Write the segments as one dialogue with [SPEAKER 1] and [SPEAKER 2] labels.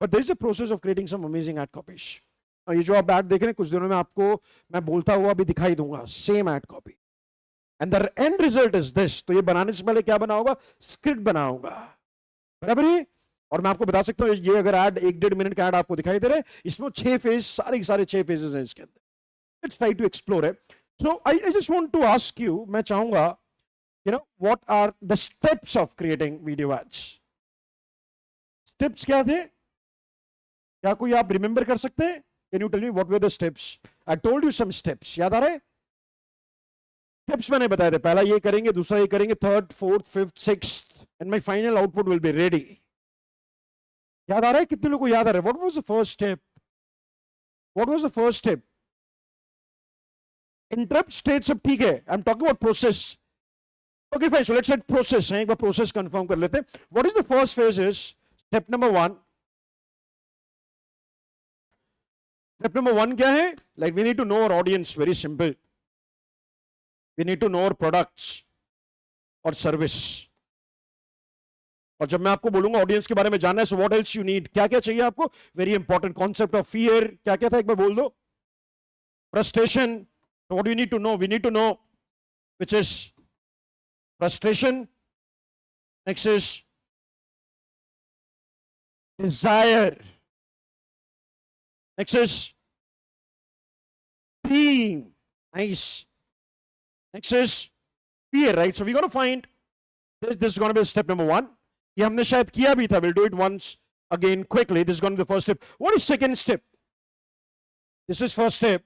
[SPEAKER 1] But there is a process of creating some amazing ad copies. ये जो आप add देख रहे हैं कुछ दिनों में आपको मैं बोलता हुआ भी दिखाई दूंगा, same ad copy, and the end result is this. तो ये बनाने से पहले क्या बना होगा, स्क्रिप्ट बना होगा, बराबर है। और मैं आपको बता सकता हूं ये अगर ऐड 1-1.5 मिनट का ऐड आपको दिखाई दे रहा है, इसमें 6 फेज, सारे 6 फेजेस हैं इसके अंदर। Let's try to explore it. So I just want to ask you, मैं चाहूंगा what are the steps of creating video ads. Steps क्या थे, क्या कोई आप रिमेंबर कर सकते हैं? Can you tell me what were the steps? I told you some steps, याद आ रहे? स्टेप्स मैंने बताए थे, पहला ये करेंगे, दूसरा ये करेंगे, third, fourth, fifth, sixth, and my final output will be ready. याद आ रहा है? कितने लोगों को याद आ रहा है? What was the first step? What was the first step? Interrupt state सब ठीक है, I am talking about process. Okay fine, so let's set process है, एक बार प्रोसेस कंफर्म कर लेते हैं। What is the first phase is step number 1। Step number 1 क्या है? Like we need to know our audience, very simple. We need to know our products और service. और जब मैं आपको बोलूंगा ऑडियंस के बारे में जानना है, so what else you need, क्या क्या चाहिए आपको? Very important concept of fear, क्या क्या था एक बार बोल दो? Frustration, what you need to know? We need to know which is frustration, next is desire, next is dream, nice, next is fear, right? So we're going to find this is going to be step number 1. ये हमने शायद किया भी था, we'll do it once again quickly. This is going to be the first step. What is second step? This is first step.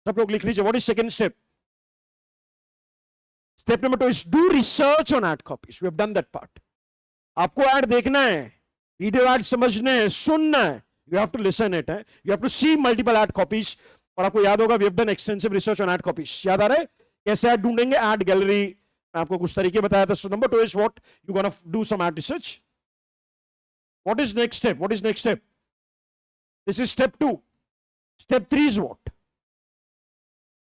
[SPEAKER 1] सब लोग लिख लीजिए, what is second step? Step number 2 is do research on ad copies. We have done that part. आपको ad देखना है, video ad समझना है, सुनना है, you have to listen it, you have to see multiple ad copies. और आपको याद होगा we have done extensive research on ad copies. याद आ रहा है कैसे ad ढूंढेंगे? ad gallery, मैं आपको कुछ तरीके बताया था. So number 2 is what? You gonna do some ad research. What is next step? What is next step? This is step 2. Step 3 is what?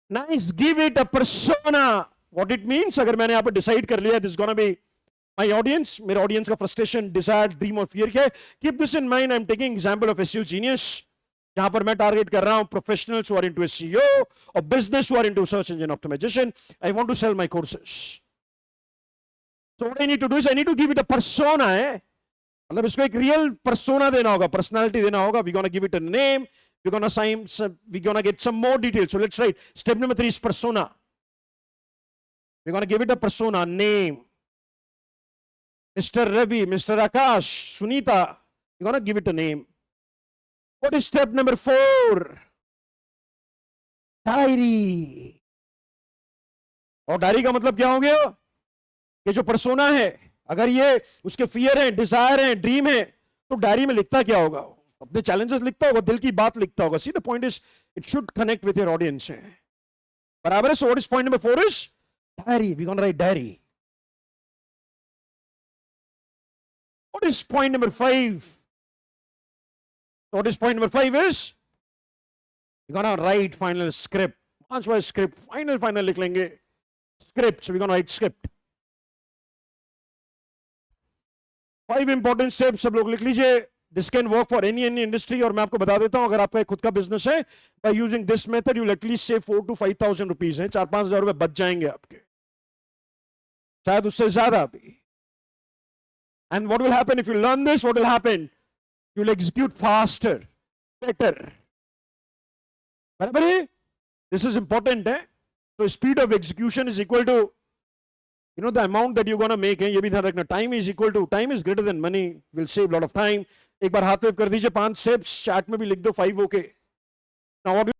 [SPEAKER 1] Nice, give it a persona. What it means? अगर मैंने यहाँ पे decide कर लिया, this is gonna be my audience, मेरे audience का frustration, desire, dream और fear क्या है? Keep this in mind. I'm taking example of SEO Genius, जहां पर मैं target कर रहा हूं professionals who are into SEO or business who are into search engine optimization. I want to sell my courses. So what I need to do is I need to give it a persona, मतलब इसको एक real persona देना होगा, personality देना होगा. We're gonna give it a name. We're gonna get some more details. So let's write. Step number 3 is persona. We're gonna give it a persona, name. Mr. Ravi, Mr. Akash, Sunita. You're gonna give it a name. What is step number 4? Diary. और diary का मतलब क्या हो गया? ये जो persona है, अगर ये उसके फियर है, डिजायर है, ड्रीम है, तो डायरी में लिखता क्या होगा? अपने चैलेंजेस लिखता होगा, दिल की बात लिखता होगा. See the point is it should connect with your audience. बराबर है? So what is point number 4 is diary. We gonna write diary. What is point number 5? What is point number 5 is you're gonna write final script. पांचवा script, final लिख लेंगे script. So we're gonna write script. 5 important steps सब लोग लिख लीजिए. This can work for any industry. और मैं आपको बता देता हूं, अगर आपका खुद का बिजनेस है, by using this method you'll at least save 4,000 to 5,000 rupees. 4-5 हजार रुपए बच जाएंगे आपके, शायद उससे ज्यादा भी. And what will happen if you learn this? What will happen? You'll execute faster, better. बराबर है? This is important, So speed of execution is equal to, the amount that you're gonna make. ये भी ध्यान रखना. Time is greater than money. Will save a lot of time. एक बार हाथ wave कर दीजिए. 5 steps chat में भी लिख दो. 5 okay. Now what